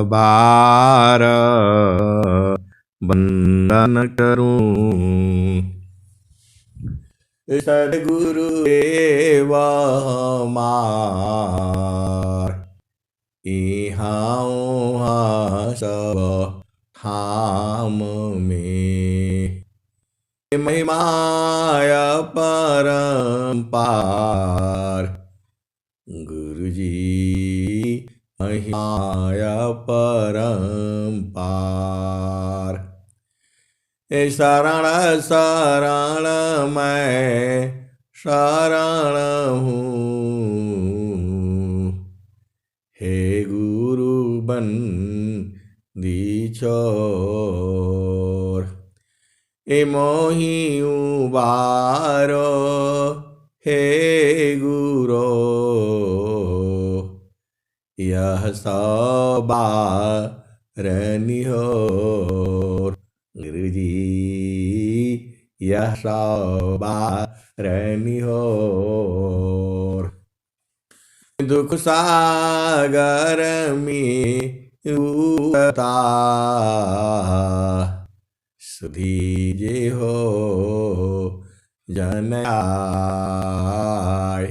बार वंदन करूं। सद्गुरु देव हमार इहाँ उहाँ सब ठाम में। महिमाय परम्पार गुरुजी महिमाय परम्पार। शरण शरण मैं शरण हूँ, हे गुरु बंदी छोर। मोहि उबारो हे गुरो, यह सबार निहोर। गुरुजी यह सबार निहोर। दुख सागर में उता सुधीजे हो जन आय।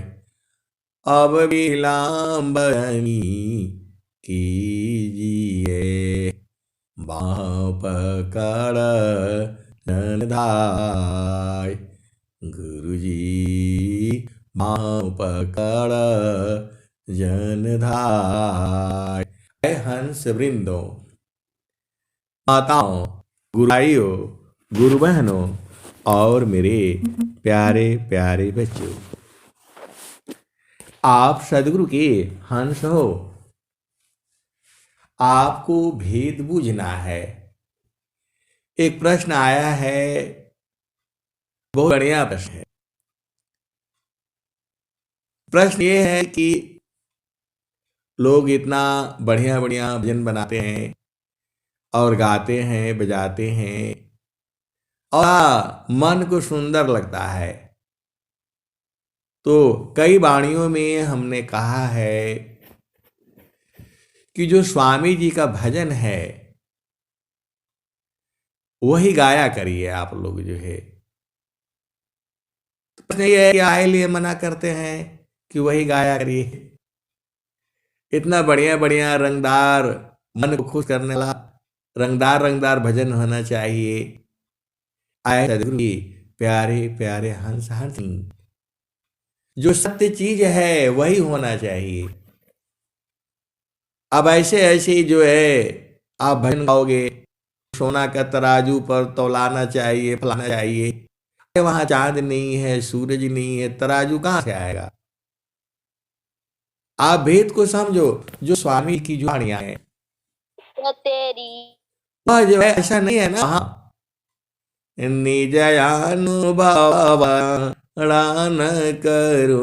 अब विलंबनी कीजिए, बाँह पकड़ जन धाय। गुरुजी बाँह पकड़ जन धाय। हंस वृंदों, माताओं, गुरु भाइयों, गुरु बहनों और मेरे प्यारे प्यारे बच्चों, आप सदगुरु के हंस हो। आपको भेद बूझना है। एक प्रश्न आया है, बहुत बढ़िया प्रश्न है। प्रश्न ये है कि लोग इतना बढ़िया बढ़िया भजन बनाते हैं और गाते हैं, बजाते हैं और मन को सुंदर लगता है। तो कई वाणियों में हमने कहा है कि जो स्वामी जी का भजन है वही गाया करिए आप लोग जो है। तो प्रश्न ये है कि आए लिए मना करते हैं कि वही गाया करिए। इतना बढ़िया बढ़िया रंगदार, मन को खुश करने वाला रंगदार रंगदार भजन होना चाहिए। आए सद्गुरु की प्यारे प्यारे हंस हंस, जो सत्य चीज है वही होना चाहिए। अब ऐसे ऐसे जो है आप भजन गाओगे, सोना का तराजू पर तौलाना चाहिए, फलाना चाहिए। वहां चांद नहीं है, सूरज नहीं है, तराजू कहां से आएगा? आप भेद को समझो। जो स्वामी की जो वाणियां हैं वह जो है ऐसा नहीं है ना। निज अनुभव न करो,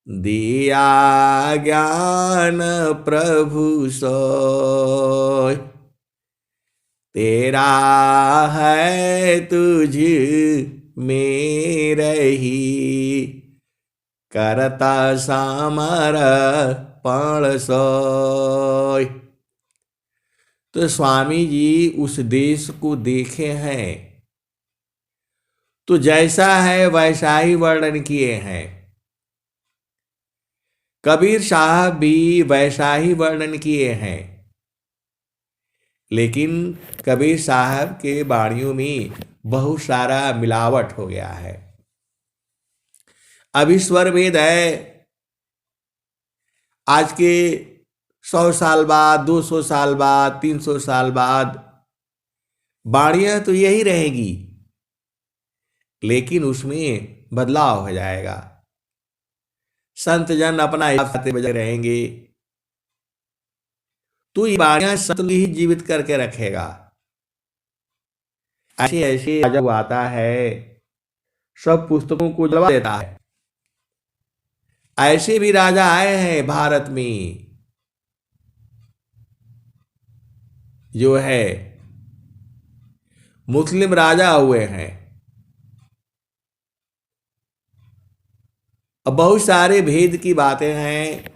दिया ज्ञान प्रभु सोय। तेरा है तुझ में रही, करता समर्पण सोय। तो स्वामी जी उस देश को देखे हैं तो जैसा है वैसा ही वर्णन किए हैं। कबीर साहब भी वैसा ही वर्णन किए हैं, लेकिन कबीर साहब के वाणियों में बहुत सारा मिलावट हो गया है। अब ईश्वर वेद है, आज के 100 साल बाद, 200 साल बाद, 300 साल बाद वाणियां तो यही रहेगी, लेकिन उसमें बदलाव हो जाएगा। संत जन अपना हिसाब से बजे रहेंगे तो ये वाणियां संत ही जीवित करके रखेगा। ऐसे ऐसे जब आता है सब पुस्तकों को जलवा देता है। ऐसे भी राजा आए हैं भारत में जो है मुस्लिम राजा हुए हैं। अब बहुत सारे भेद की बातें हैं,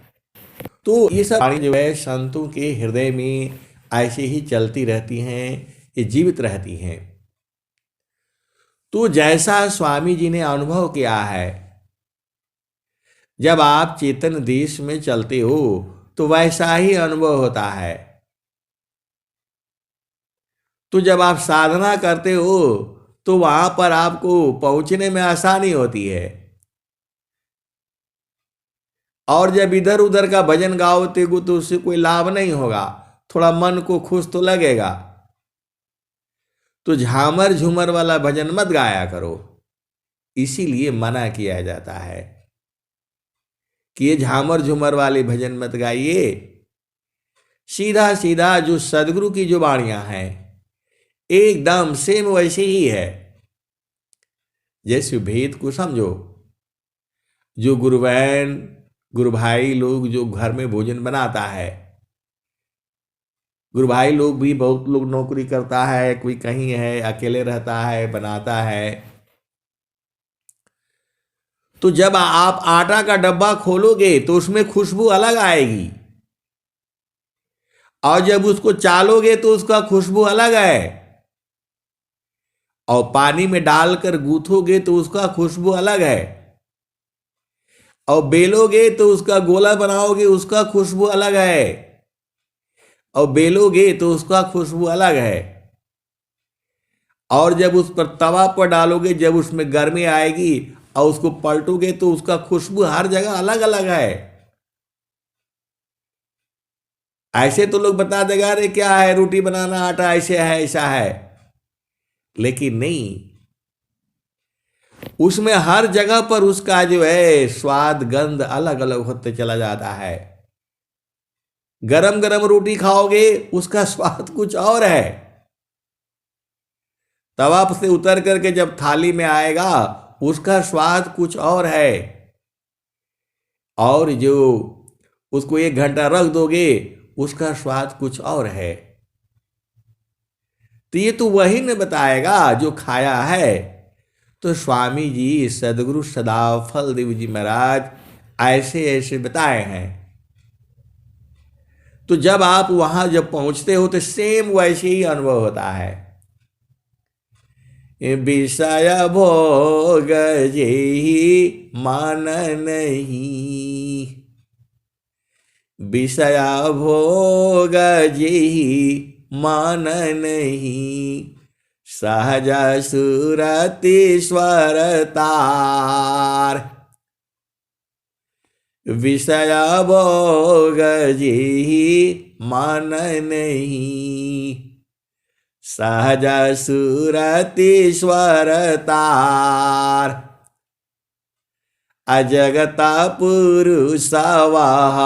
तो ये सब वाणी जो है संतों के हृदय में ऐसे ही चलती रहती हैं, ये जीवित रहती हैं। तो जैसा स्वामी जी ने अनुभव किया है, जब आप चेतन देश में चलते हो तो वैसा ही अनुभव होता है। तो जब आप साधना करते हो तो वहां पर आपको पहुंचने में आसानी होती है, और जब इधर उधर का भजन गाओते हो तो उससे कोई लाभ नहीं होगा, थोड़ा मन को खुश तो लगेगा। तो झामर झूमर वाला भजन मत गाया करो, इसीलिए मना किया जाता है कि ये झामर झूमर वाले भजन मत गाइए। सीधा सीधा जो सदगुरु की जो वाणियां हैं एकदम सेम वैसे ही है। जैसे भेद को समझो, जो गुरु बहन गुरु भाई लोग जो घर में भोजन बनाता है, गुरु भाई लोग भी बहुत लोग नौकरी करता है, कोई कहीं है, अकेले रहता है, बनाता है। तो जब आप आटा का डब्बा खोलोगे तो उसमें खुशबू अलग आएगी, और जब उसको चालोगे तो उसका खुशबू अलग है, और पानी में डालकर गूंथोगे तो उसका खुशबू अलग है, और बेलोगे तो उसका गोला बनाओगे उसका खुशबू अलग है, और बेलोगे तो उसका खुशबू अलग है। और जब उस पर तवा पर डालोगे, जब उसमें गर्मी आएगी और उसको पलटोगे तो उसका खुशबू हर जगह अलग अलग है। ऐसे तो लोग बता देगा अरे क्या है, रोटी बनाना आटा ऐसे है ऐसा है, लेकिन नहीं, उसमें हर जगह पर उसका जो है स्वाद गंध अलग अलग होते चला जाता है। गरम गरम रोटी खाओगे उसका स्वाद कुछ और है, तवा से उतर करके जब थाली में आएगा उसका स्वाद कुछ और है, और जो उसको 1 घंटा रख दोगे उसका स्वाद कुछ और है। तो ये तो वही ने बताएगा जो खाया है। तो स्वामी जी सदगुरु सदाफल देव जी महाराज ऐसे ऐसे बताए हैं। तो जब आप वहां जब पहुंचते हो तो सेम वैसे ही अनुभव होता है। विषय भोग जेहि मान नहीं, विषय भोग जेहि मान नहीं, सहज सुरतीश्वर तार। विषय भोग जेहि मान नहीं, सहज सुरतीश्वर तार। अजगता पुरुष वह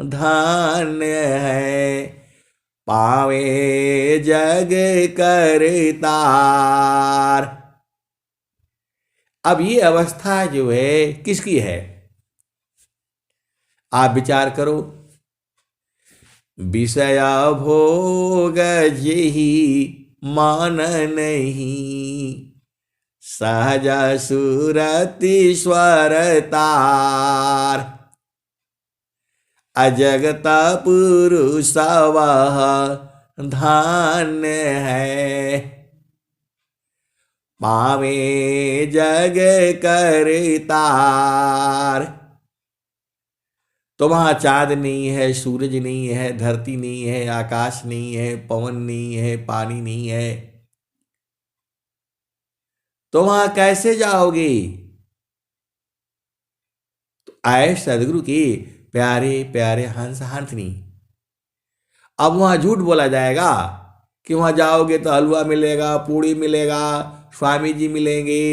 धन्य है, पावे जग करतार। अब ये अवस्था जो है किसकी है, आप विचार करो। विषय भोग जेहि मान नहीं, सहज सुरतीश्वर तार। अजगता पुरुष वह धन्य है, पावे जग करतार। तो वहां चांद नहीं है, सूरज नहीं है, धरती नहीं है, आकाश नहीं है, पवन नहीं है, पानी नहीं है, तो वहां कैसे जाओगे। तो आए सदगुरु के प्यारे प्यारे हंस हंसनी। अब वहां झूठ बोला जाएगा कि वहां जाओगे तो हलवा मिलेगा, पूड़ी मिलेगा, स्वामी जी मिलेंगे,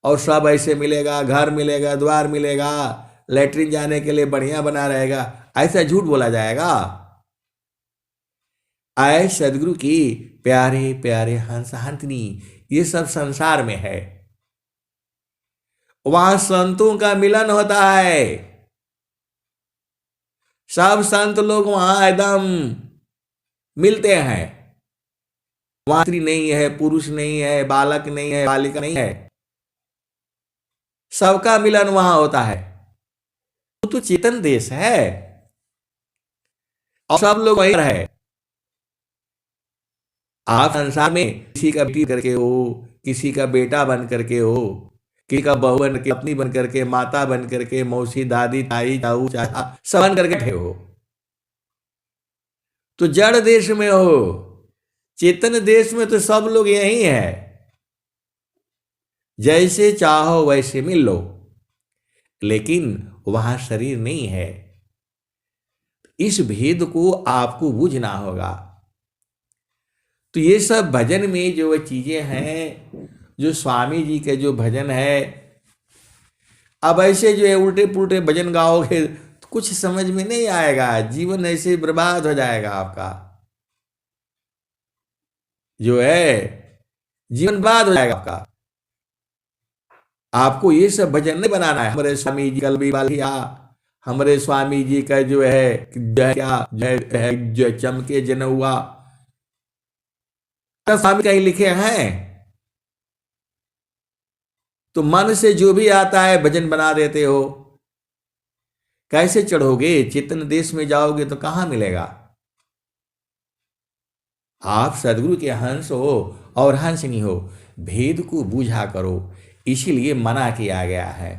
और सब ऐसे मिलेगा, घर मिलेगा, द्वार मिलेगा, लेटरिन जाने के लिए बढ़िया बना रहेगा, ऐसा झूठ बोला जाएगा। आए सदगुरु की प्यारे प्यारे हंस हंसनी, ये सब संसार में है। वहां संतों का मिलन होता है, सब संत लोग वहां एकदम मिलते हैं। वहां स्त्री नहीं है, पुरुष नहीं है, बालक नहीं है, बालिका नहीं है, सबका मिलन वहां होता है। तो चेतन देश है, और सब लोग वही है। आप संसार में किसी का बेटी करके हो, किसी का बेटा बन करके हो, किसी का बहू बन के, पत्नी बन करके, माता बन करके, मौसी, दादी, ताई, ताऊ, चाचा सब बन करके बैठे हो। तो जड़ देश में हो, चेतन देश में तो सब लोग यही है। जैसे चाहो वैसे मिल लो, लेकिन वहां शरीर नहीं है। इस भेद को आपको बूझना होगा। तो ये सब भजन में जो चीजें हैं, जो स्वामी जी के जो भजन है, अब ऐसे जो है उल्टे पुल्टे भजन गाओगे तो कुछ समझ में नहीं आएगा, जीवन ऐसे बर्बाद हो जाएगा आपका। जो है जीवन बर्बाद हो जाएगा आपका। आपको ये सब भजन नहीं बनाना है। हमारे स्वामी जी कल भी किया, हमारे स्वामी जी का जो है जय क्या जय है, जय चमके जन हुआ, स्वामी कहीं लिखे हैं। तो मन से जो भी आता है भजन बना देते हो। कैसे चढ़ोगे? चेतन देश में जाओगे तो कहां मिलेगा? आप सदगुरु के हंस हो और हंसनी हो, भेद को बूझा करो। इसीलिए मना किया गया है।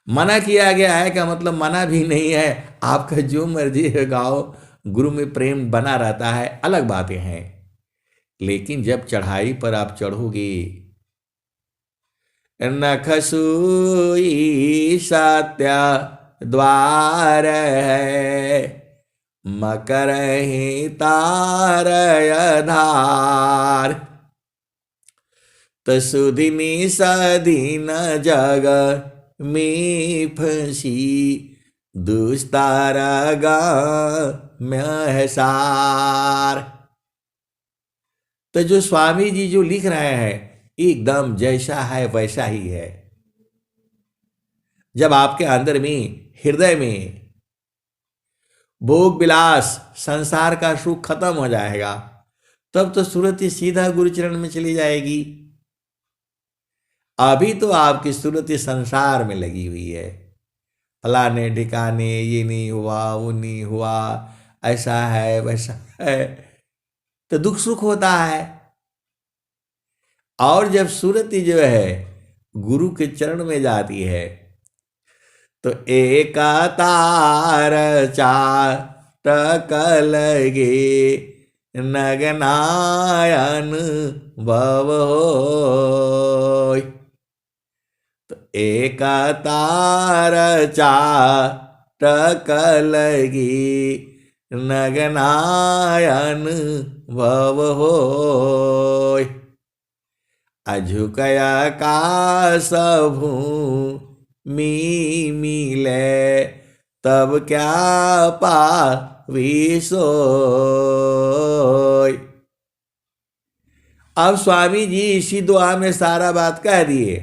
मना किया गया है का मतलब मना भी नहीं है, आपका जो मर्जी है गाओ, गुरु में प्रेम बना रहता है, अलग बातें हैं। लेकिन जब चढ़ाई पर आप चढ़ोगे, नखसूई सत्य द्वार है, मकर ही तारय धार, तसुधिनी सदीन जग में फंसी, दुस्तारगा महसार। तो जो स्वामी जी जो लिख रहे हैं, एकदम जैसा है वैसा ही है। जब आपके अंदर में, हृदय में भोग विलास, संसार का सुख खत्म हो जाएगा, तब तो सूरत ही सीधा गुरुचरण में चली जाएगी। अभी तो आपकी सूरत ही संसार में लगी हुई है, फलाने ठिकाने, ये नहीं हुआ, वो नहीं हुआ, ऐसा है वैसा है, तो दुख सुख होता है। और जब सूरत ही जो है गुरु के चरण में जाती है, तो एक तार चाटक लगे, नगनायन भव होय। तो एक तार चाटक लगी, नगनायन भव होय। अझुकया काश भूमि मिले, तब क्या पावी सोय। अब स्वामी जी इसी दुआ में सारा बात कह दिए।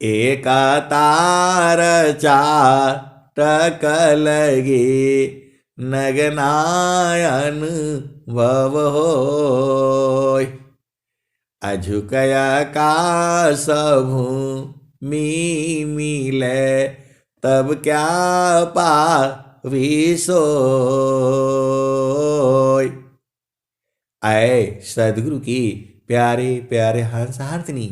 एक तार चाटक लगे, नगनायन भव होय। अझुकया काश भूमि मिले, तब क्या पावी सोय। आए सदगुरु की प्यारे प्यारे हंसार्थिनी,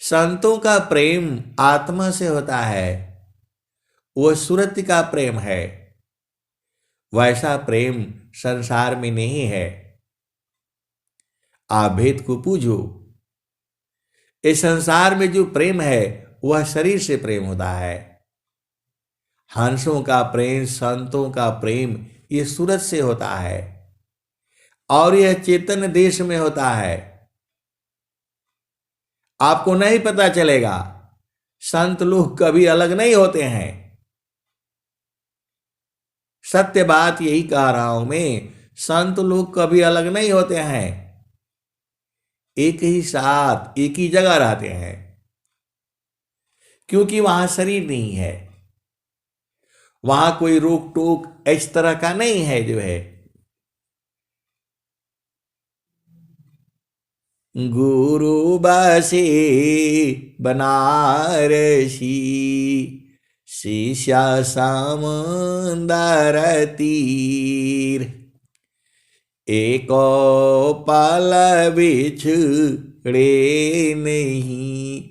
संतों का प्रेम आत्मा से होता है, वो सुरति का प्रेम है। वैसा प्रेम संसार में नहीं है। आप भेद को पूजो। इस संसार में जो प्रेम है वह शरीर से प्रेम होता है। हंसों का प्रेम, संतों का प्रेम, ये सूरत से होता है और यह चेतन देश में होता है। आपको नहीं पता चलेगा। संत लोग कभी अलग नहीं होते हैं। सत्य बात यही कह रहा हूं मैं, संत लोग कभी अलग नहीं होते हैं। एक ही साथ एक ही जगह रहते हैं, क्योंकि वहां शरीर नहीं है, वहां कोई रोक टोक इस तरह का नहीं है। जो है गुरु बसे बनारसी, शीशा समंदर तीर, एको पल बिछड़े नहीं,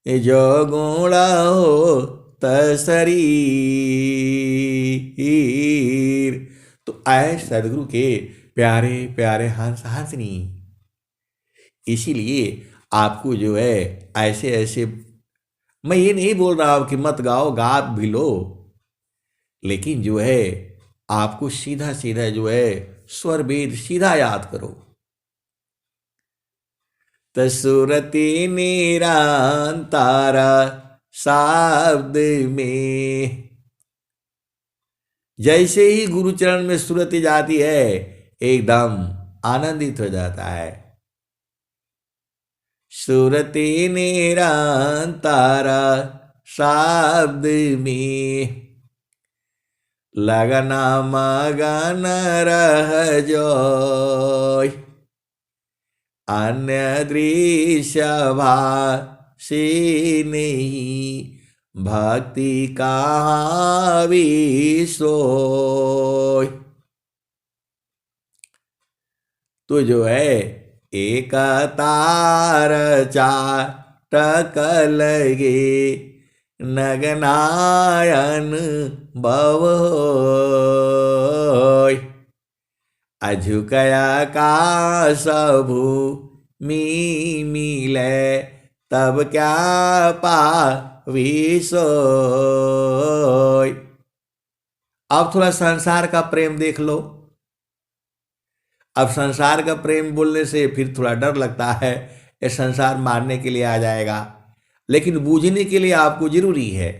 जो गुण हो तशरीर। तो आए सदगुरु के प्यारे प्यारे हंस हंसनी, इसीलिए आपको जो है ऐसे ऐसे, मैं ये नहीं बोल रहा हूं कि मत गाओ, गा भी लो, लेकिन जो है आपको सीधा सीधा जो है स्वर वेद सीधा याद करो। तसुरति निरंतर शब्द में, जैसे ही गुरुचरण में सुरति जाती है एकदम आनंदित हो जाता है। सुरति निरंतर शब्द में, लगना मगन रह जोय, अन्य दृश्य भाषी नहीं, भक्ति कहाँ विसोय। तो जो है एक तार चाटक लगे, नगनायन भव होय, अझुकया काश भूमि मिले, तब क्या पाविसोय। अब थोड़ा संसार का प्रेम देख लो। अब संसार का प्रेम बोलने से फिर थोड़ा डर लगता है, ये संसार मारने के लिए आ जाएगा, लेकिन बूझने के लिए आपको जरूरी है।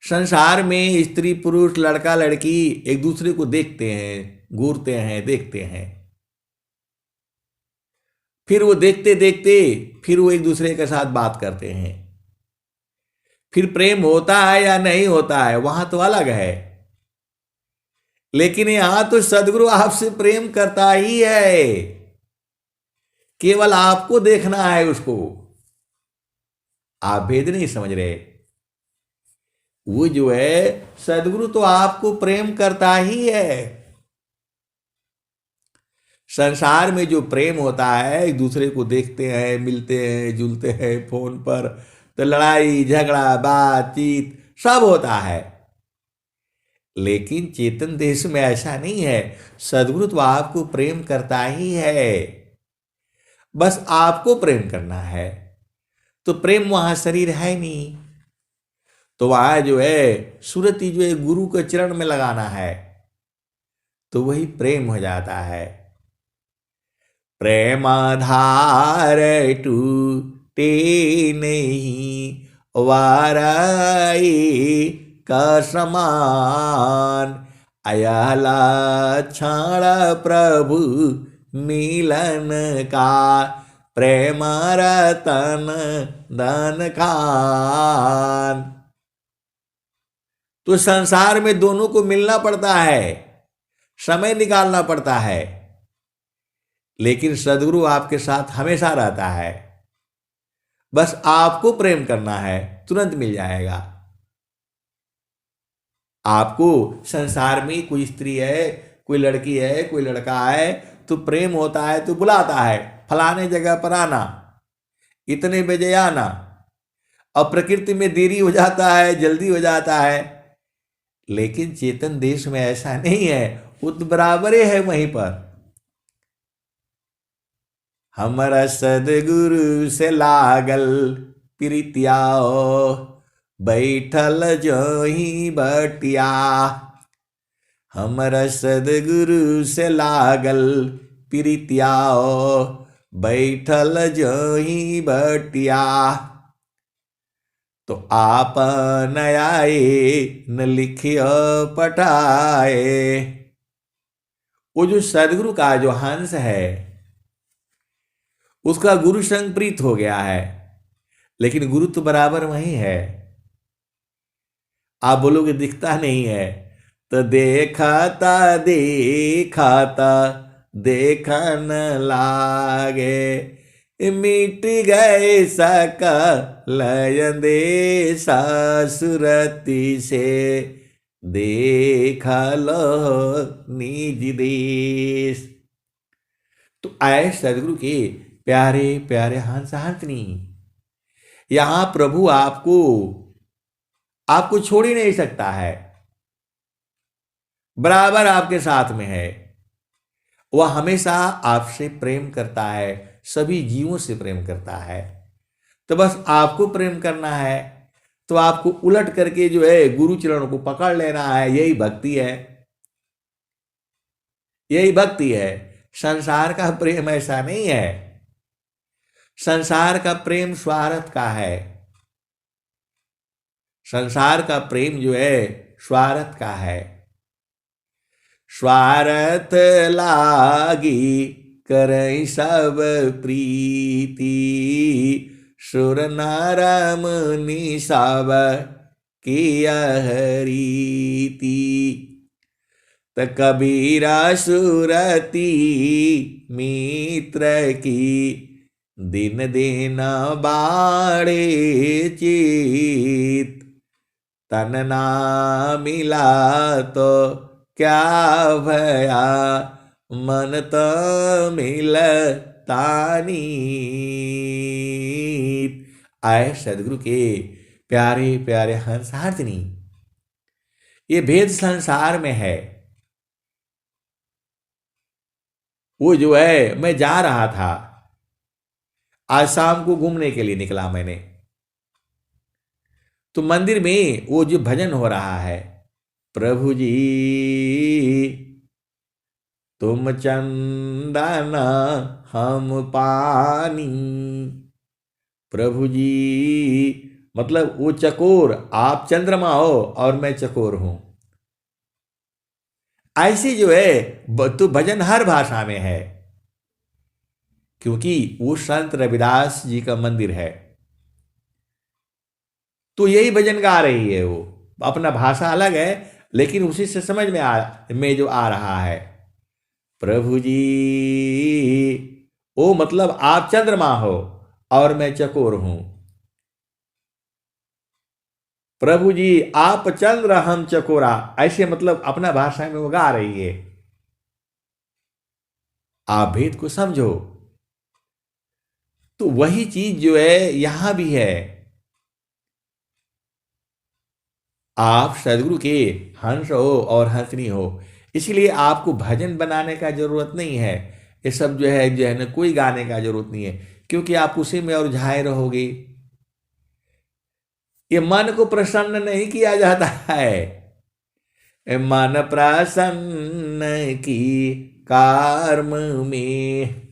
संसार में स्त्री पुरुष लड़का लड़की एक दूसरे को देखते हैं, घूरते हैं, देखते हैं, फिर वो देखते देखते फिर वो एक दूसरे के साथ बात करते हैं, फिर प्रेम होता है या नहीं होता है वहां तो अलग है। लेकिन यहां तो सदगुरु आपसे प्रेम करता ही है, केवल आपको देखना है उसको। आप भेद नहीं समझ रहे, वो जो है सदगुरु तो आपको प्रेम करता ही है। संसार में जो प्रेम होता है, एक दूसरे को देखते हैं, मिलते हैं, जुलते हैं फोन पर, तो लड़ाई झगड़ा बातचीत सब होता है। लेकिन चेतन देश में ऐसा नहीं है, सदगुरु तो आपको प्रेम करता ही है, बस आपको प्रेम करना है। तो प्रेम वहां शरीर है नहीं, तो वहां जो है सुरति जो है गुरु के चरण में लगाना है, तो वही प्रेम हो जाता है। प्रेमाधार टूटे नहीं, वाराई का समान, अयला क्षण प्रभु मिलन का, प्रेम रतन धन खान। तो संसार में दोनों को मिलना पड़ता है, समय निकालना पड़ता है, लेकिन सदगुरु आपके साथ हमेशा रहता है। बस आपको प्रेम करना है, तुरंत मिल जाएगा। आपको संसार में कोई स्त्री है, कोई लड़की है, कोई लड़का है, तो प्रेम होता है तो बुलाता है, फलाने जगह पर आना, इतने बजे आना। अब प्रकृति में देरी हो जाता है, जल्दी हो जाता है, लेकिन चेतन देश में ऐसा नहीं है, वो तो बराबर है वहीं पर। हमारा सदगुरु से लागल प्रीतिया, बैठल जो ही बटिया, हमारा सदगुरु से लागल प्रीतिया, बैठल जो ही बटिया। तो आप न आए न लिखियो पटाए। वो जो सदगुरु का जो हंस है, उसका गुरु संग प्रीत हो गया है, लेकिन गुरु तो बराबर वही है। आप बोलोगे दिखता नहीं है, तो देखता देखता देखन लागे, मिट गए सकल अंदेशा सुरति से देख लो निज देश। तो आए सदगुरु के प्यारे प्यारे हंस हंसनी, यहां प्रभु आपको आपको छोड़ ही नहीं सकता है, बराबर आपके साथ में है। वह हमेशा आपसे प्रेम करता है, सभी जीवों से प्रेम करता है। तो बस आपको प्रेम करना है, तो आपको उलट करके जो है गुरु चरणों को पकड़ लेना है। यही भक्ति है, यही भक्ति है। संसार का प्रेम ऐसा नहीं है। संसार का प्रेम स्वार्थ का है। संसार का प्रेम जो है स्वार्थ का है। स्वार्थ लागी करई सब प्रीति, सुर नर मुनि सब किया रीति। त कबीरा सुरति मित्र की, दिन दिन बाड़े चित। तन ना मिला तो क्या भया, मन तो मिलता नीत। आए सदगुरु के प्यारे प्यारे हंस हारनी, ये भेद संसार में है। वो जो है, मैं जा रहा था, आज शाम को घूमने के लिए निकला मैंने, तो मंदिर में वो जो भजन हो रहा है, प्रभु जी तुम चंदन हम पानी। प्रभु जी मतलब वो चकोर, आप चंद्रमा हो और मैं चकोर हूं। ऐसे जो है तो भजन हर भाषा में है, क्योंकि वो संत रविदास जी का मंदिर है। तो यही भजन गा रही है वो, अपना भाषा अलग है लेकिन उसी से समझ में जो आ रहा है, प्रभु जी ओ मतलब आप चंद्रमा हो और मैं चकोर हूं। प्रभु जी आप चंद्र हम चकोरा, ऐसे मतलब अपना भाषा में वो गा रही है। आप भेद को समझो। तो वही चीज जो है यहां भी है। आप सदगुरु के हंस हो और हंसनी हो, इसलिए आपको भजन बनाने का जरूरत नहीं है। ये सब जो है ना, कोई गाने का जरूरत नहीं है, क्योंकि आप उसी में और झाए रहोगे। ये मन को प्रसन्न नहीं किया जाता है। मन प्रसन्न की कार्म में,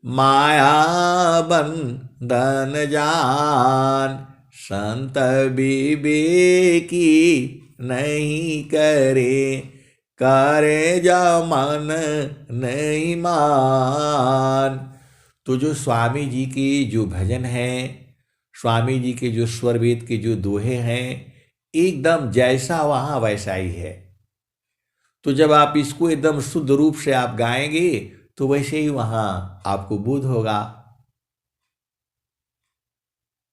माया बंधन जान। संत विवेकी नहीं करे, करे जा मन नहीं मान। तो जो स्वामी जी की जो भजन है, स्वामी जी के जो स्वर वेद के जो दोहे हैं, एकदम जैसा वहां वैसा ही है। तो जब आप इसको एकदम शुद्ध रूप से आप गाएंगे, तो वैसे ही वहां आपको बोध होगा।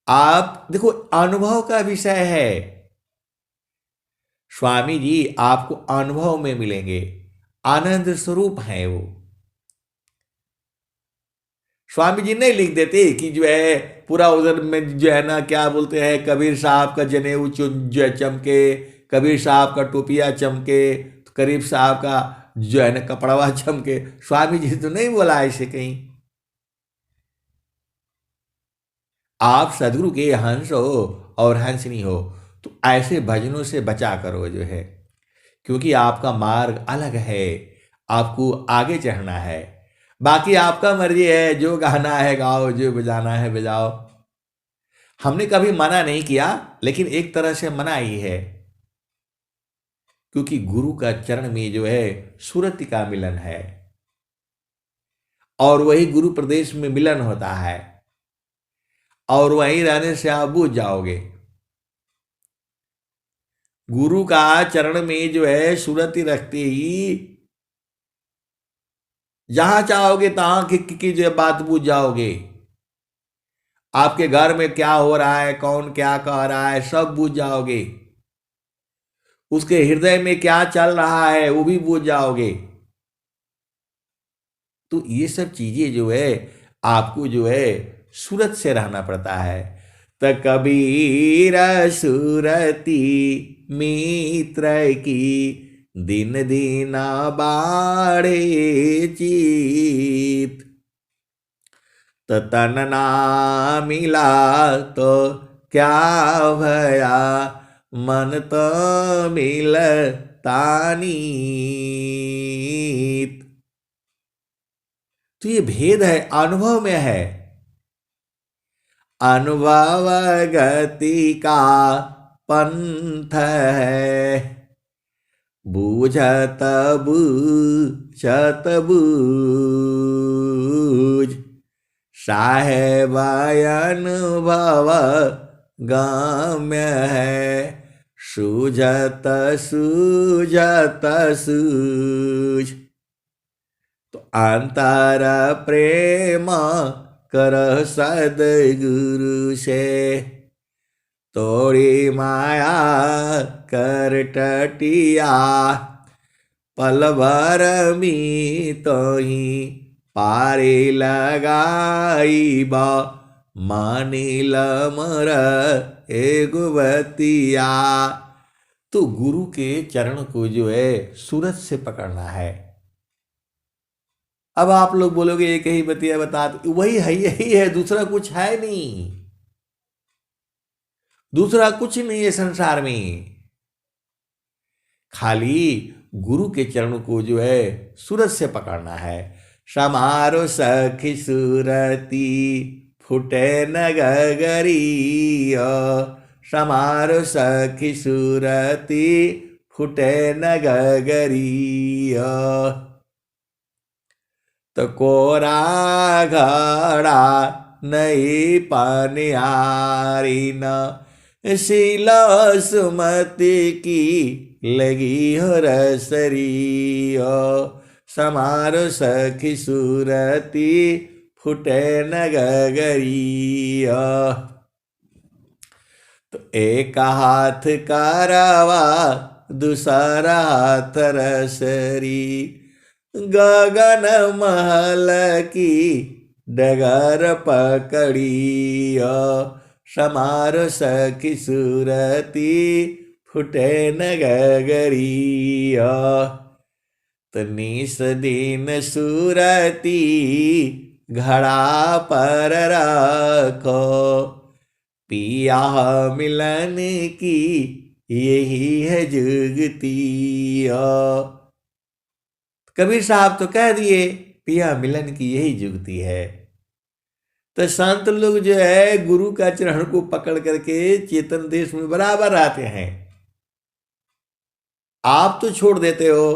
आप देखो, अनुभव का विषय है। स्वामी जी आपको अनुभव में मिलेंगे, आनंद स्वरूप है वो। स्वामी जी नहीं लिख देते कि जो है पूरा उधर में जो है ना, क्या बोलते हैं, कबीर साहब का जनेऊ जो है चमके, कबीर साहब का टोपिया चमके, कबीर साहब का जो है ना कपड़वा चमके। स्वामी जी तो नहीं बोला ऐसे कहीं। आप सदगुरु के हंस हो और हंसनी हो, तो ऐसे भजनों से बचा करो जो है, क्योंकि आपका मार्ग अलग है, आपको आगे चढ़ना है। बाकी आपका मर्जी है, जो गाना है गाओ, जो बजाना है बजाओ। हमने कभी मना नहीं किया, लेकिन एक तरह से मना ही है, क्योंकि गुरु का चरण में जो है सुरति का मिलन है, और वही गुरु प्रदेश में मिलन होता है, और वहीं रहने से आप बूझ जाओगे। गुरु का चरण में जो है सुरति रखते ही जहां चाहोगे तहां की जो बात पूछ जाओगे। आपके घर में क्या हो रहा है, कौन क्या कह रहा है, सब बूझ जाओगे। उसके हृदय में क्या चल रहा है वो भी बूझ जाओगे। तो ये सब चीजें जो है आपको जो है सूरत से रहना पड़ता है। त कबीर सूरती मित्र की, दिन दिन बाढ़े चित। त तन ना मिला तो क्या भया, मन तो मिल तानीत। तो ये भेद है, अनुभव में है। अनुभव गति का पंथ है, बूझत बूझत बूझ। साहेब अनुभव गम्य है, सूझत सूझत सूझ। तो अंतर प्रेम कर सदगुरु से, तोड़ी माया कर टटिया। पल भर में तो ही पारे लगाई बा, मानिल मर एगुबतिया। तो गुरु के चरण को जो है सूरत से पकड़ना है। अब आप लोग बोलोगे एक ही बतिया बता, वही है, यही है, दूसरा कुछ है नहीं। दूसरा कुछ नहीं है संसार में, खाली गुरु के चरण को जो है सूरत से पकड़ना है। समारो सखी सूरती फुटे न गगरी, समारो सखी सूरती फुटे न गगरी। तो कोरा घड़ा नहीं पनिहारी न, शीला सुमति की लगी हो रसरी। समारो सखी सूरती फुटे न गगरी। तो एक हाथ करवा दूसरा हाथ रसरी, गगन महल की डगर पकड़ी। समारो सखी सूरती फुटे न गगरी। तो निस दिन सूरती घड़ा पर रखो, पिया मिलन की यही है जुगती। कबीर साहब तो कह दिए पिया मिलन की यही जुगती है। तो संत लोग जो है गुरु का चरण को पकड़ करके चेतन देश में बराबर आते हैं। आप तो छोड़ देते हो,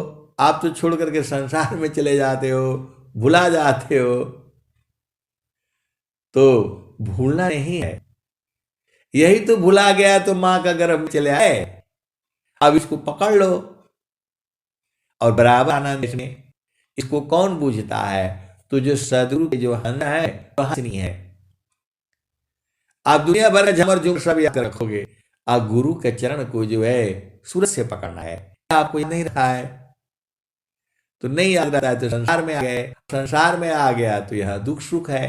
आप तो छोड़ करके संसार में चले जाते हो, भुला जाते हो। तो भूलना नहीं है, यही तो भुला गया तो मां का गर्भ में चले आए। अब इसको पकड़ लो और बराबर आनंद में। इसको कौन बूझता है? तो जो सदगुरु के जो हंस है वह हंसनी है। आप दुनिया भर का झमर झूम सब याद रखोगे, आप गुरु के चरण को जो है सूरत से पकड़ना है। आपको याद नहीं रहा है तो नहीं याद रहा है तो संसार में आ गए, संसार में आ गया तो यह दुख सुख है।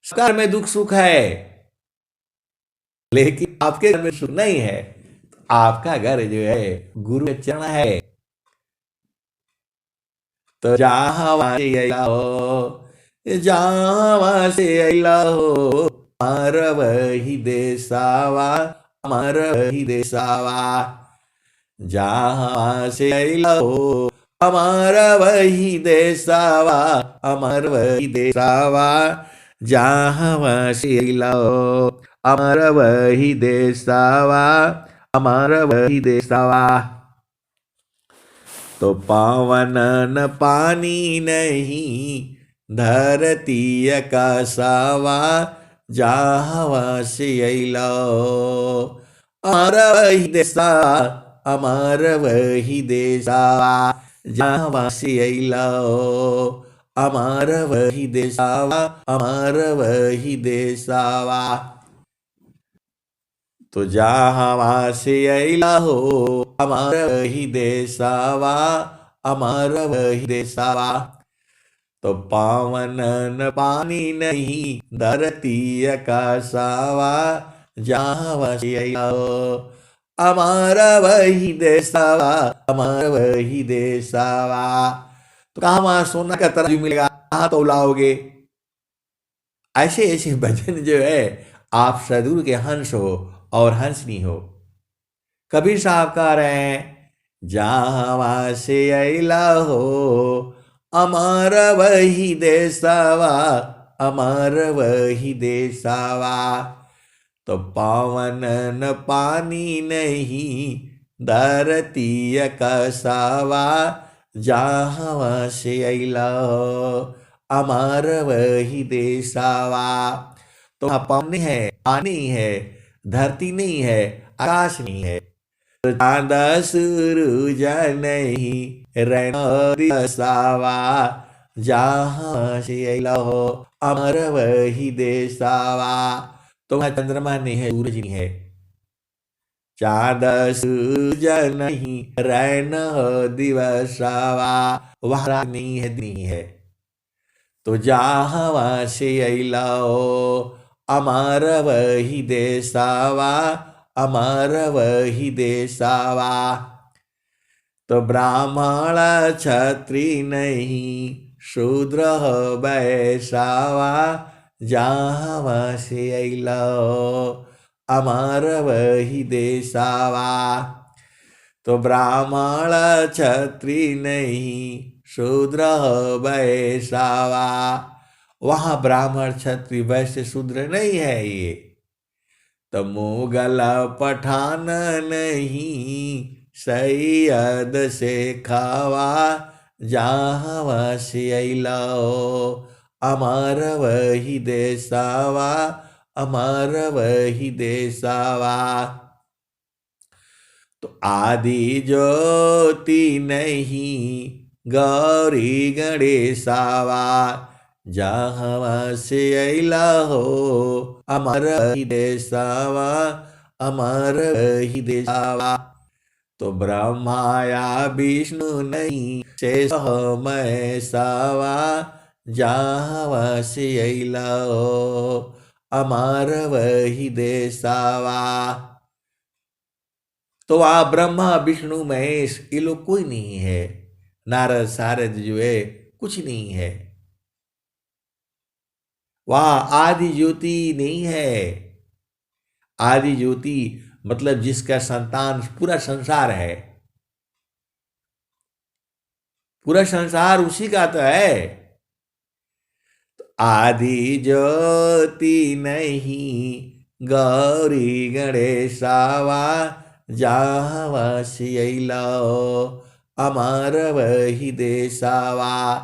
संसार में दुख सुख है, लेकिन आपके घर में सुख नहीं है। तो आपका घर जो है गुरु के चरण है। तो जहां से अइला हो, जहां से अइला हो, अमर वही देसावा, अमर वही देसावा। जहां से अइला हो, अमर वही देसावा, अमर वही देसावा। जहां से अइला हो, अमर वही देसावा, अमर वही देसावा। तो पावन न पानी नहीं, धरती आकाशवा। जहां से अइला अमर वही देसा, अमर वही देसावा। जहाँ से अइला हो, अमर वही देसावा, अमर वही देसावा। तो जहाँ से अइला हो, अमर वही देसावा, अमर वही देसावा। तो पावन न पानी नहीं, धरती आकाशावा, जहाँ से अइला हो, अमर वही देसावा, अमर वही देसावा। तो कहाँ वहां सोना का तराजू मिलेगा, कहाँ तौलाओगे। ऐसे ऐसे भजन जो है, आप सदगुरु के हंस हो और हंसनी हो। कबीर साहब कह रहे हैं, जहाँ से अइला हो, अमर वही देसावा, अमर वही देसावा। तो पावन न पानी नहीं, धरती आकाशावा, जहाँ से अइला हो, अमर वही देसावा। तो वहाँ पावन नहीं है, पानी है, धरती नहीं है, आकाश नहीं है। चांद सूरज नहीं, रहना दिवसावा, जहाँ से अइला हो, अमर वही देसावा। तो वहाँ चंद्रमा नहीं है, सूरज नहीं है, चांद सूरज नहीं, रहना दिवसावा, वहाँ रात नहीं है, दिन नहीं है। तो जहाँ से अइला हो, अमर वही देसावा, अमर वही देसावा। तो ब्राह्मण क्षत्रि नहीं, शूद्र वैसावा, जहाँ से अइला हो, अमर वही देसावा। तो ब्राह्मण क्षत्रि नहीं, शूद्र वैसावा। वहाँ ब्राह्मण क्षत्रि वैश्य शूद्र नहीं है ये। तो मुगल पठान नहीं, सैयद से खावा, जहाँ से अइला हो, अमर वही देसावा, अमर वही देसावा। तो आदि ज्योति नहीं, गौरी गणेशावा, जहाँ से अइला हो, अमर वही देसावा, अमर वही देसावा। तो ब्रह्माया विष्णु नहीं, शेष महेशावा, जहाँ से अइला हो, अमर वही देसावा। तो वहाँ ब्रह्मा विष्णु महेश ये लोग कोई नहीं है, नारद सारद जो है कुछ नहीं है। वहाँ आदि ज्योति नहीं है। आदि ज्योति मतलब जिसका संतान पूरा संसार है, पूरा संसार उसी का तो है। आदि ज्योति नहीं, गौरी गणेशावा, जहाँ से अइला हो, अमर वही देसावा।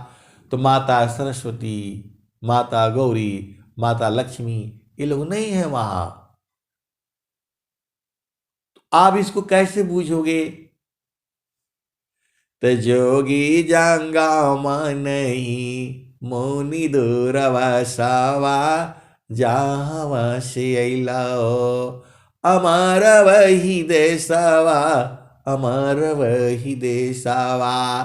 तो माता सरस्वती, माता गौरी, माता लक्ष्मी ये लोग नहीं है वहां। तो आप इसको कैसे बूझोगे। तो जोगी जंगम नहीं, मुनि दूरवसावा, जहाँ से अइला हो, अमर वही देसावा, अमर वही देसावा।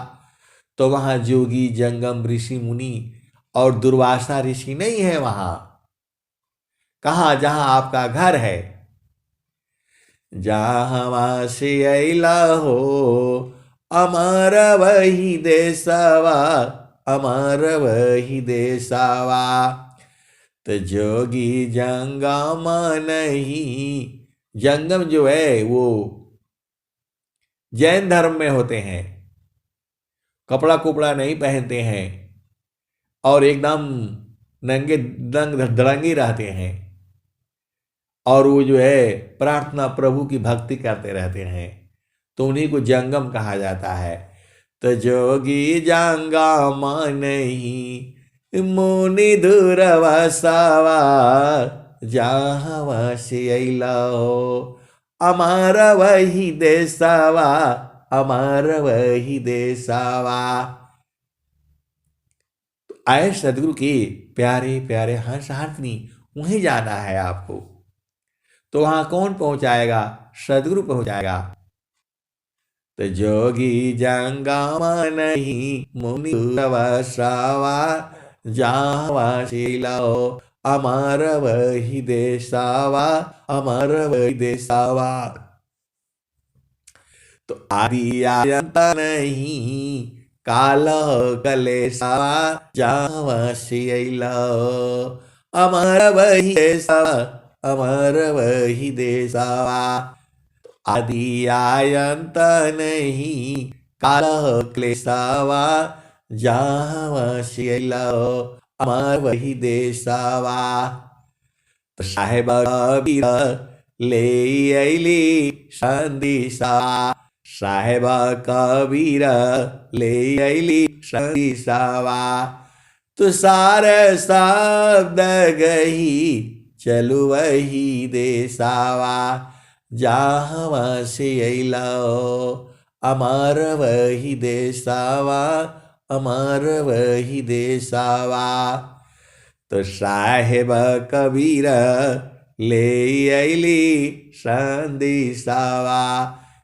तो वहाँ जोगी जंगम ऋषि मुनि और दुर्वासा ऋषि नहीं है वहाँ। कहाँ, जहाँ आपका घर है, जहाँ से अइला हो, अमर वही देसावा, अमर वही देसावा। तो जोगी जंगम नहीं, जंगम जो है वो जैन धर्म में होते हैं, कपड़ा कुपड़ा नहीं पहनते हैं और एकदम नंगे दंग धड़ंगे रहते हैं, और वो जो है प्रार्थना प्रभु की भक्ति करते रहते हैं। तो उन्हीं को जंगम कहा जाता है। तो जोगी जंगम नहीं, मुनि दूरवसावा, जहाँ से अइला हो, अमर वही देसावा, अमर वही देसावा। तो आए सदगुरु के प्यारे प्यारे हंस हाथनी, वहीं जाना है आपको। तो वहां कौन पहुंचाएगा? सदगुरु पहुंचाएगा। तो जोगी जंगमा नहीं मुनि वसावा, जावा शीलो अमर वही देसावा, अमर वही देसावा। तो आदि अंत नहीं काल कलेसावा, जावा शीलो अमर वही देसावा, अमर वही देसावा। आदि आयंत नहीं काल क्लेसावा, जहाँ शीला अमर वही देसावा। तो साहेब कबीर ले अली संदेशा, साहेब कबीर ले अली संदेशावा। तो सारे शब्द गही चलु वही देसावा, जहाँ से अलो अमर वही देसावा, अमर वही देसावा। तो साहेब कबीर ले अली संदेशावा।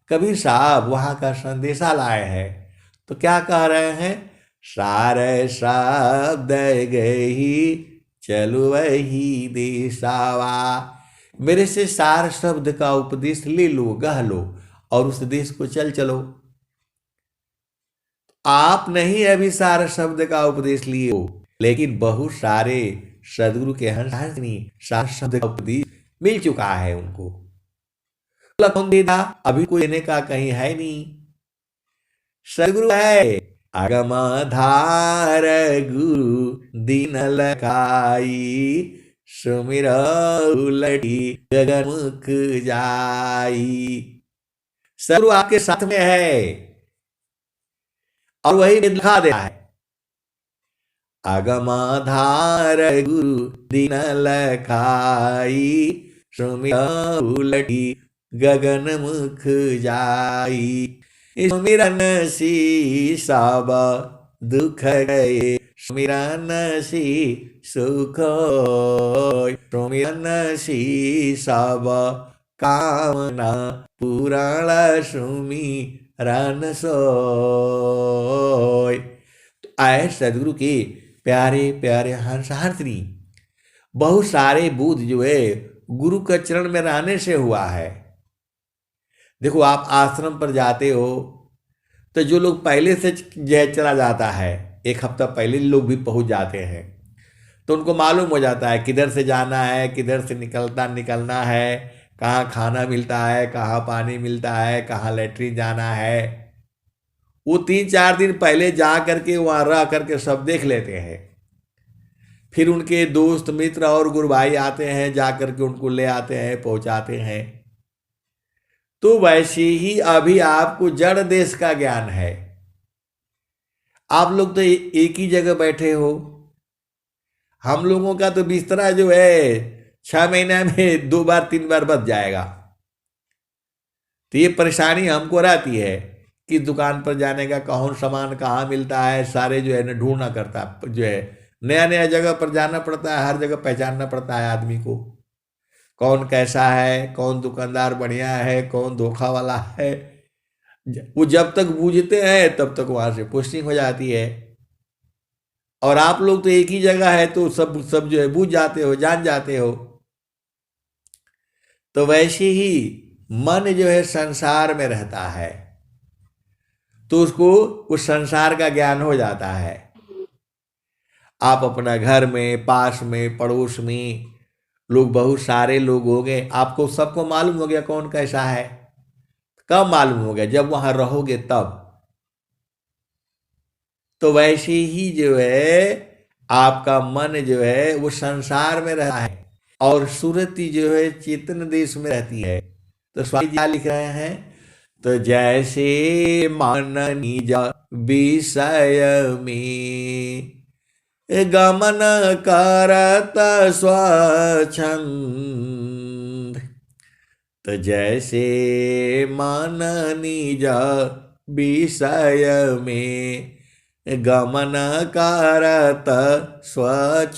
कबीर साहब वहाँ का संदेशा लाए हैं। तो क्या कह रहे हैं? सारे शब्द गही चलो वही देसावा। मेरे से सार शब्द का उपदेश ले लो, गह लो और उस देश को चल चलो। आप नहीं अभी सार शब्द का उपदेश लिए हो, लेकिन बहुत सारे सदगुरु के हंसानी सार शब्द का उपदेश मिल चुका है उनको। देता अभी कोई देने का कहीं है नहीं। सदगुरु है आगम धार गुरु दीन लखाई, सुमिर उलटी गगन मुख जाई। सदगुरु आपके साथ में है और वही लिखा देता है। आगम धार गुरु दीन लखाई, सुमिर उलटी गगन मुख जाई। सुमिरन सी सब दुख गए, सुमिरन सी सुख, सुमिरन सी सब कामना पुराण सुमिरन सोय। तो आए सदगुरु के प्यारे प्यारे हंसहारनी। बहुत सारे बुद्ध जो है गुरु के चरण में रहने से हुआ है। देखो आप आश्रम पर जाते हो तो जो लोग पहले से चला जाता है, एक हफ्ता पहले लोग भी पहुंच जाते हैं, तो उनको मालूम हो जाता है किधर से जाना है, किधर से निकलना है, कहाँ खाना मिलता है, कहाँ पानी मिलता है, कहाँ लैट्रिन जाना है। वो 3-4 दिन पहले जा करके वहाँ रह करके सब देख लेते हैं। फिर उनके दोस्त मित्र और गुरु भाई आते हैं, जा करके उनको ले आते हैं, पहुँचाते हैं। तो वैसे ही अभी आपको जड़ देश का ज्ञान है। आप लोग तो एक ही जगह बैठे हो। हम लोगों का तो बिस्तरा जो है 6 महीने में 2 बार 3 बार बच जाएगा। तो ये परेशानी हमको रहती है कि दुकान पर जाने का, कौन सामान कहाँ मिलता है, सारे जो है ना ढूंढना करता जो है, नया नया जगह पर जाना पड़ता है, हर जगह पहचानना पड़ता है आदमी को, कौन कैसा है, कौन दुकानदार बढ़िया है, कौन धोखा वाला है। वो जब तक बूझते हैं तब तक वहां से पोस्टिंग हो जाती है। और आप लोग तो एक ही जगह है तो सब जो है बूझ जाते हो, जान जाते हो। तो वैसे ही मन जो है संसार में रहता है तो उसको उस संसार का ज्ञान हो जाता है। आप अपना घर में, पास में, पड़ोस में लोग बहुत सारे लोग हो गए, आपको सबको मालूम हो गया कौन कैसा है। कब मालूम हो गया? जब वहां रहोगे तब। तो वैसे ही जो है आपका मन जो है वो संसार में रहता है और सुरति जो है चेतन देश में रहती है। तो स्वामी जी क्या लिख रहे हैं? तो जैसे मन निज विषय में गमन करत स्वच्छंद, तो जैसे मन निज विषय में गमन करत स्वच्छंद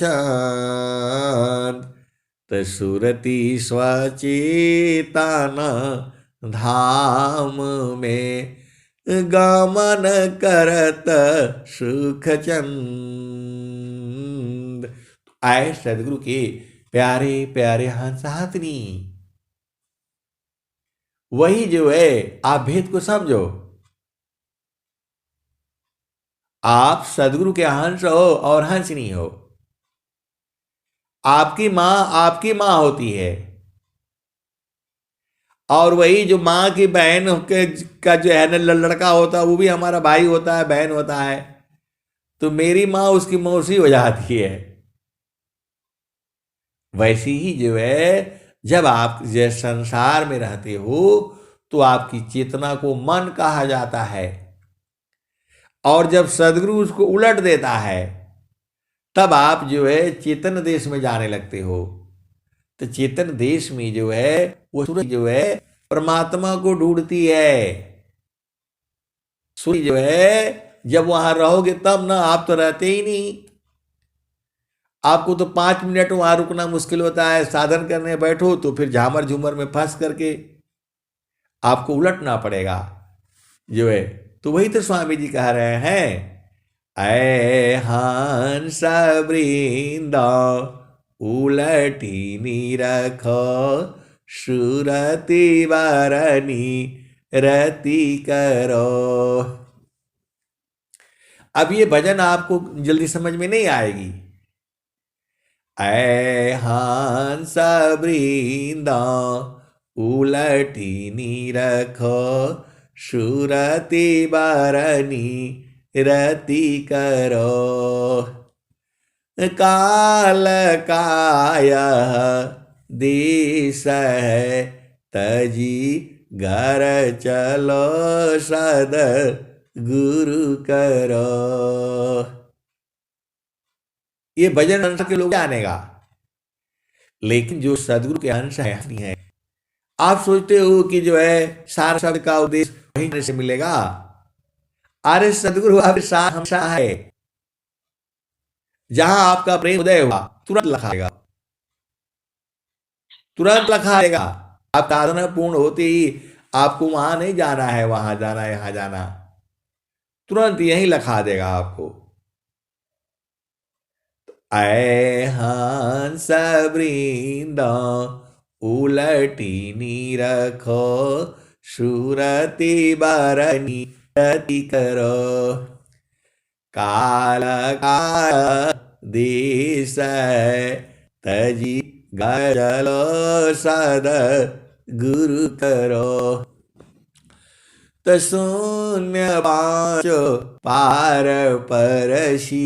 सुरति स्वचेतन धाम में गमन करत सुखचंद। आए सदगुरु के प्यारे प्यारे हंसातनी, वही जो है आप भेद को समझो। आप सदगुरु के हंस हो और हंसनी हो। आपकी मां होती है, और वही जो मां की बहन का जो है ना लड़का होता है वो भी हमारा भाई होता है, बहन होता है। तो मेरी मां उसकी मौसी हो जाती है। वैसी ही जो है जब आप जो संसार में रहते हो तो आपकी चेतना को मन कहा जाता है, और जब सदगुरु उसको उलट देता है तब आप जो है चेतन देश में जाने लगते हो। तो चेतन देश में जो है वो सूरज जो है परमात्मा को ढूंढती है। सूर्य जो है जब वहां रहोगे तब ना, आप तो रहते ही नहीं। आपको तो 5 मिनट वहां रुकना मुश्किल होता है, साधन करने बैठो तो फिर झामर झूमर में फंस करके आपको उलटना पड़ेगा जो है। तो वही तो स्वामी जी कह रहे हैं, ऐ हंस वृंद उलटी निरखो सुरति वरनी रति करो। अब ये भजन आपको जल्दी समझ में नहीं आएगी। ऐ हंस वृंद उलटी निरखो सुरति वरनी रति करो। काल काय देश है तजी घर चलो सद गुरु करो। ये भजन अंश के लोग जानेगा, लेकिन जो सदगुरु के अंश है, आप सोचते हो कि जो है सार शब्द का उद्देश्य वहीं से मिलेगा। अरे सदगुरु आप सार हमेशा है। जहां आपका प्रेम उदय हुआ तुरंत लखाएगा, तुरंत लखाएगा। आप साधना पूर्ण होते ही आपको वहां नहीं जाना है, वहां जाना, यहां जाना, तुरंत यही लखा देगा आपको। ऐ हंस वृंद उलटी निरखो सुरति वरनी रति करो। काल काल देश तजी गजलो सद गुरु करो। तो शून्य पांचो पार परसी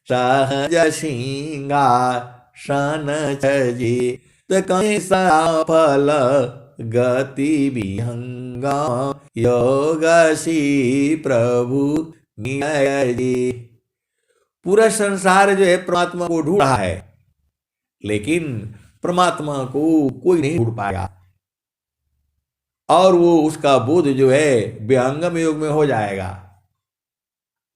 सहज सिंहासन छजी। तो कहीं सफल गति विहंगा योगसी प्रभु जी। पूरा संसार जो है परमात्मा को ढूंढ रहा है, लेकिन परमात्मा को कोई नहीं ढूंढ पाएगा, और वो उसका बोध जो है विहंगम योग में हो जाएगा,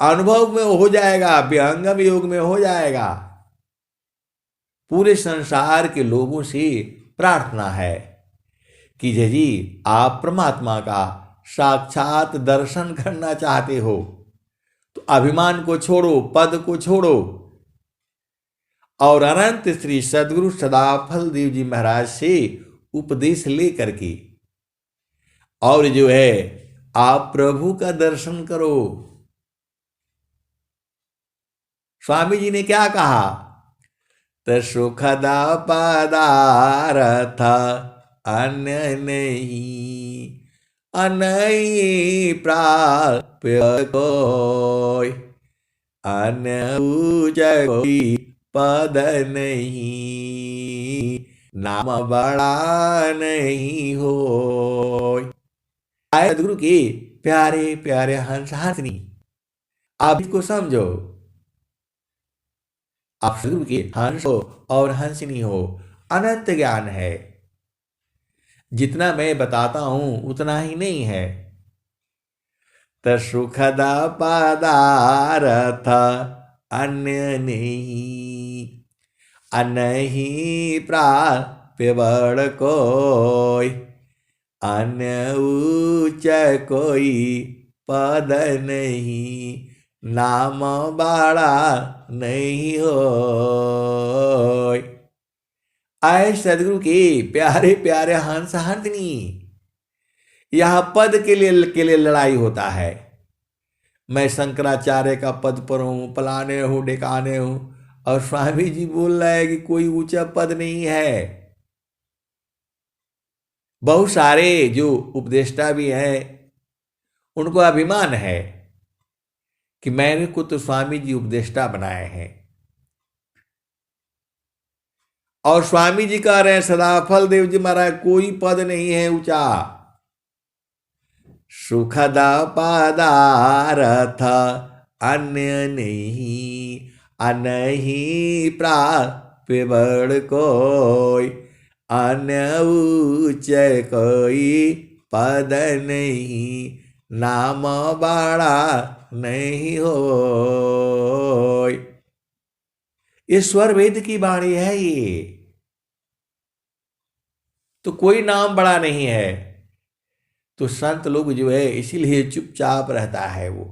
अनुभव में हो जाएगा, विहंगम योग में हो जाएगा। पूरे संसार के लोगों से प्रार्थना है कि जी आप परमात्मा का साक्षात दर्शन करना चाहते हो तो अभिमान को छोड़ो, पद को छोड़ो, और अनंत श्री सदगुरु सदाफल देव जी महाराज से उपदेश लेकर के और जो है आप प्रभु का दर्शन करो। स्वामी जी ने क्या कहा? तो सुखदा पदार्थ अन्य नहीं, अनई प्राप्य कोई, अन्य कोई पद नहीं, नाम बड़ा नहीं हो। सदगुरु के प्यारे प्यारे हंस हंसनी, आप इसको समझो। आप सदगुरु के हंस हो और हंसनी हो, अनंत ज्ञान है। जितना मैं बताता हूं उतना ही नहीं है। तो सुखद पदार्थ अन्य नहीं, अनहि प्राप्य बड़ कोई, अन्य ऊंच कोई पद नहीं, नाम बड़ा नहीं हो। आए सदगुरु के प्यारे प्यारे हंस हंसनी, यह पद के लिए लड़ाई होता है। मैं शंकराचार्य का पद पर हूं, फलाने हूं, ढिकाने हूं, और स्वामी जी बोल रहे हैं कि कोई ऊंचा पद नहीं है। बहुत सारे जो उपदेष्टा भी हैं उनको अभिमान है कि मैंने को तो स्वामी जी उपदेष्टा बनाए हैं, और स्वामी जी कह रहे हैं सदाफल देव जी महाराज कोई पद नहीं है ऊंचा। सुखद पदार्थ अन्य नहीं, अनहि प्राप्य बड़ कोई, अन्य ऊंच कोई पद नहीं, नाम बड़ा नहीं हो। ये स्वर वेद की वाणी है। ये तो कोई नाम बड़ा नहीं है। तो संत लोग जो है इसीलिए चुपचाप रहता है। वो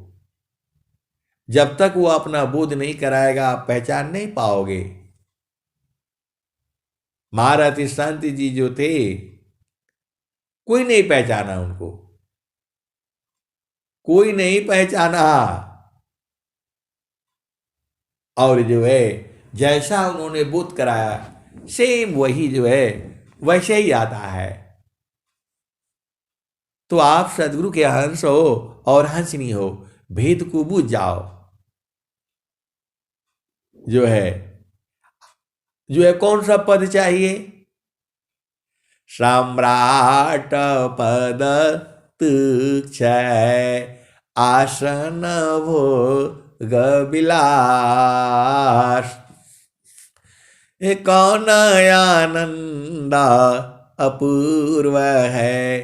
जब तक वो अपना बोध नहीं कराएगा आप पहचान नहीं पाओगे। महारथी संत जी जो थे कोई नहीं पहचाना उनको, कोई नहीं पहचाना। और जो है जैसा उन्होंने बोध कराया सेम वही जो है वैसे ही आता है। तो आप सदगुरु के हंस हो और हंसनी हो, भेद को बूझ जाओ। जो है कौन सा पद चाहिए? सम्राट पद तुच्छ आसन भोग विलास, कौन आनंद अपूर्व है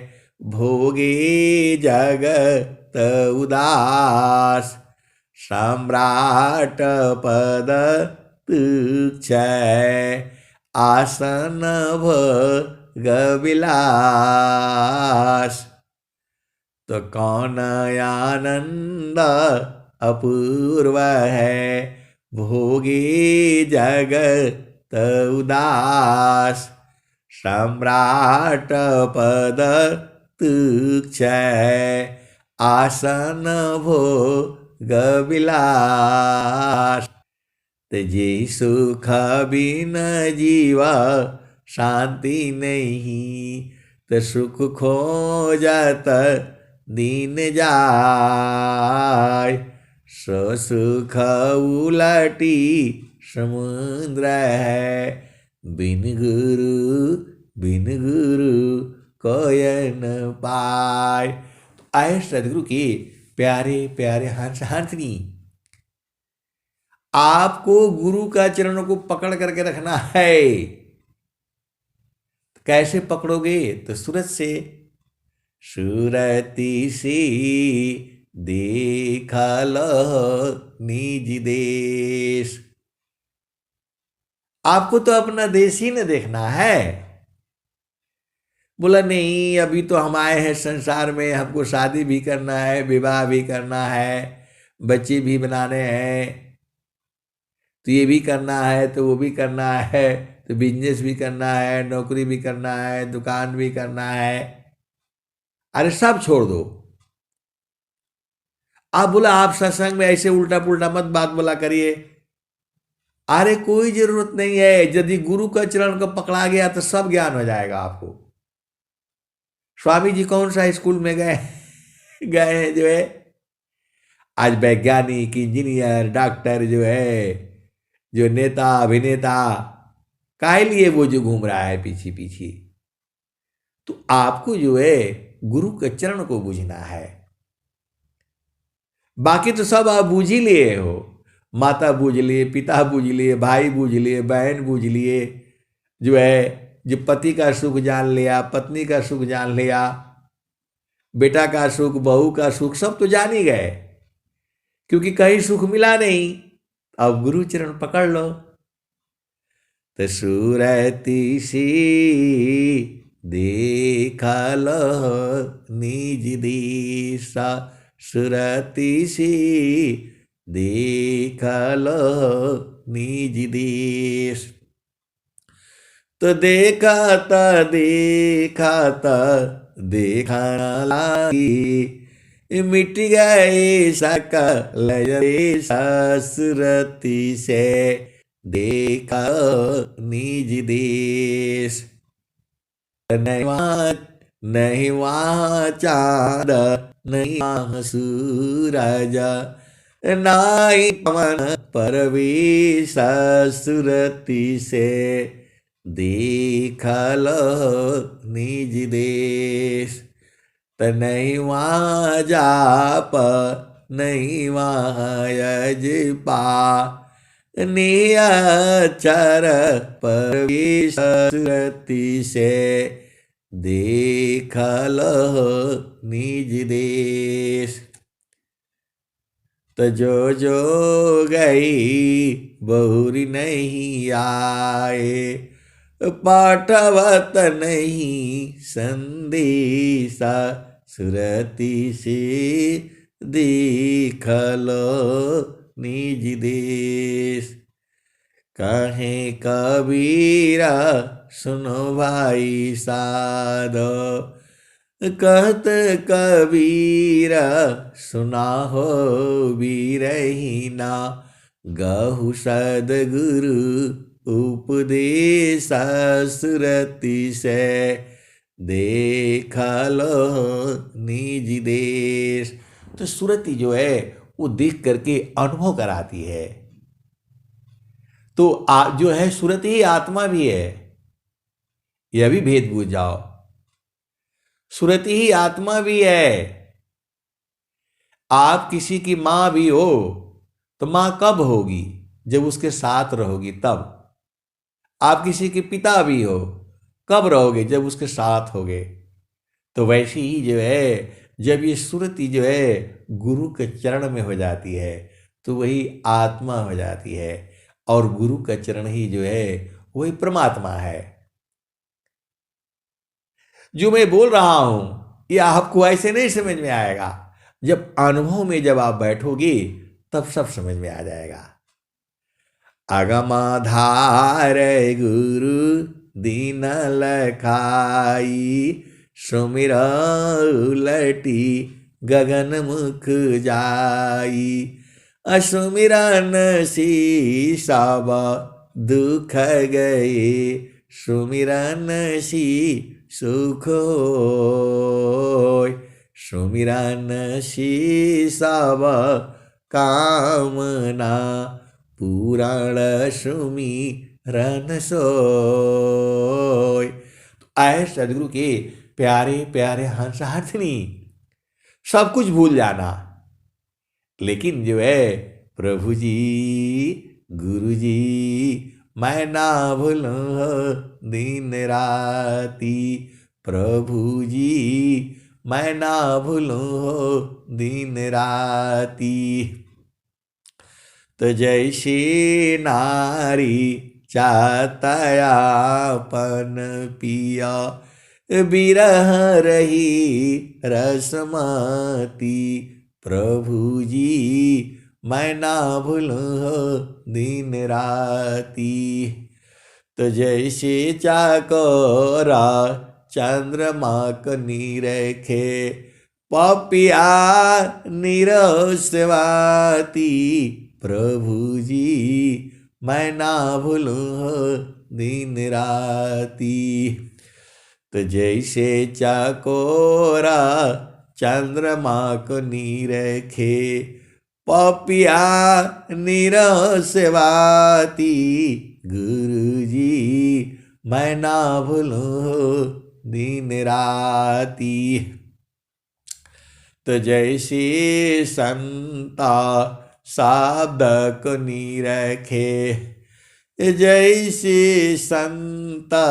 भोगे जगत उदास। सम्राट पद तुच्छ आसन भोग विलास, तो कौन आनंद अपूर्व है भोगे जगत उदास। सम्राट पद तुच्छ आसन भोग विलास, जे सुख बिन जीवा शांति नहीं, तो सुख खोजत दीन जाय। सो सुख उलटी समुद्र है, बिन गुरु कोय न पाय। आए सदगुरु के प्यारे प्यारे हंस हंसनी, आपको गुरु का चरणों को पकड़ करके रखना है। कैसे पकड़ोगे? तो सूरत से, सूरती सी देखल निज देश। आपको तो अपना देश ही न देखना है। बोला नहीं अभी तो हम आए हैं संसार में, हमको शादी भी करना है, विवाह भी करना है, बच्चे भी बनाने हैं, तो ये भी करना है तो वो भी करना है, तो बिजनेस भी करना है, नौकरी भी करना है, दुकान भी करना है। अरे सब छोड़ दो। आप बोला आप सत्संग में ऐसे उल्टा पुल्टा मत बात बोला करिए। अरे कोई जरूरत नहीं है। यदि गुरु का चरण को पकड़ा गया तो सब ज्ञान हो जाएगा आपको। स्वामी जी कौन सा स्कूल में गए गए हैं जो है आज वैज्ञानिक, इंजीनियर, डॉक्टर जो है, जो नेता, अभिनेता, काहे लिए वो जो घूम रहा है पीछे पीछे। तो आपको जो है गुरु के चरण को बूझना है। बाकी तो सब आप बूझ ही लिए हो। माता बूझ लिए, पिता बूझ लिए, भाई बूझ लिए, बहन बूझ लिए, जो है जो पति का सुख जान लिया, पत्नी का सुख जान लिया, बेटा का सुख, बहू का सुख सब तो जान ही गए, क्योंकि कहीं सुख मिला नहीं। अब गुरु चरण पकड़ लो। तो सुरति सी देखा लो निज दिशा, सुरति सी देखा लो निज देश। तो देखा देखा लागी, मिट गए सकल सुरति से देखा निज देश। नहीं वहाँ चाँद, नहीं वहाँ सूरज, नाई पवन परवेश सुरति से देखा लो निज देश। नहीं वहाँ जाप, नहीं वहाँ यजपा, नियचर परवेश सुरति से देखा लो निज देश। तो जो गई बहुरी नहीं आए, पाठवत नहीं संदेशा, सुरति से देख लो निज देश। कहे कबीरा सुनो भाई साधो, कहत कबीरा सुना हो बीरहीना, गहु सदगुरु उपदेश सुरति से देखा लो निज देश। तो सुरति जो है वो देख करके अनुभव कराती है। तो जो है सुरति ही आत्मा भी है, यह भी भेद बूझ जाओ। सुरति ही आत्मा भी है। आप किसी की मां भी हो तो मां कब होगी? जब उसके साथ रहोगी तब। आप किसी के पिता भी हो, कब रहोगे? जब उसके साथ होगे। तो वैसे ही जो है जब ये सुरति जो है गुरु के चरण में हो जाती है तो वही आत्मा हो जाती है, और गुरु का चरण ही जो है वही परमात्मा है। जो मैं बोल रहा हूं ये आपको ऐसे नहीं समझ में आएगा, जब अनुभव में जब आप बैठोगे तब सब समझ में आ जाएगा। अगमाधार गुरु दीन लखाई, सुमिर उलटी गगन मुख जाई, असुमिरन सी सब दुख गए, सुमिरन सी सुख होय, सुमिरन सी सब कामना, पुराण सुमिरन सोय। तो आए सदगुरु के प्यारे प्यारे हंसार्थनी, सब कुछ भूल जाना, लेकिन जो है प्रभु जी गुरु जी मैं ना भूलूं दिन राती, प्रभु जी मैं ना भूलूं दिन राती। तो जैसे नारी चाहतायापन पिया, बिरह रही रसमती, प्रभु जी मैं ना भूलूं दिन राती। तो जैसे चाकोरा चंद्रमा को निरखे, पपिया निरस्वाती, प्रभु जी मैं ना भूलूं दिन राती। तो जैसे चाकोरा चंद्रमा को निरखे, पपिया निरस्वाती, गुरु जी मैं ना भूलूं दिन राती। तो जैसे संता शब्द को निरखे, जैसे संता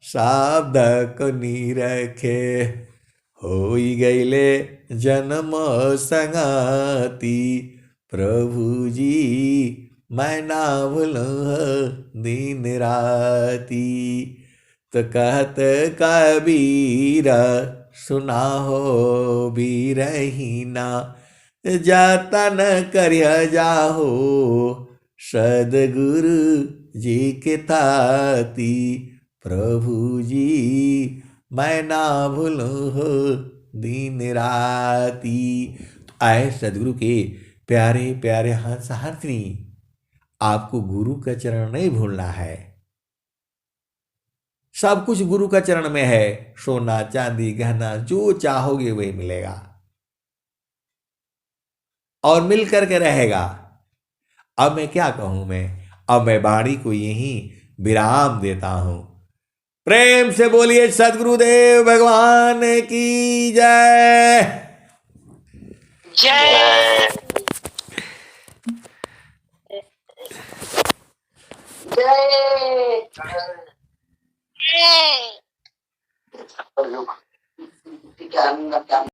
शब्द को निरखे, होई गईले जन्म संगाती, प्रभु जी मैं ना भूलूं दिन राती। तो कहत कबीर सुना हो बीरहीना, जतन करिय जाहो सदगुरु जी के ताती, प्रभु जी मैं ना भूलूं हो दिन राती। तो आए सदगुरु के प्यारे प्यारे हंस हंसनी, आपको गुरु का चरण नहीं भूलना है। सब कुछ गुरु का चरण में है, सोना चांदी गहना जो चाहोगे वही मिलेगा और मिल करके रहेगा। अब मैं क्या कहूं, अब मैं वाणी को यहीं विराम देता हूं। प्रेम से बोलिए सदगुरुदेव भगवान की जय जय जय।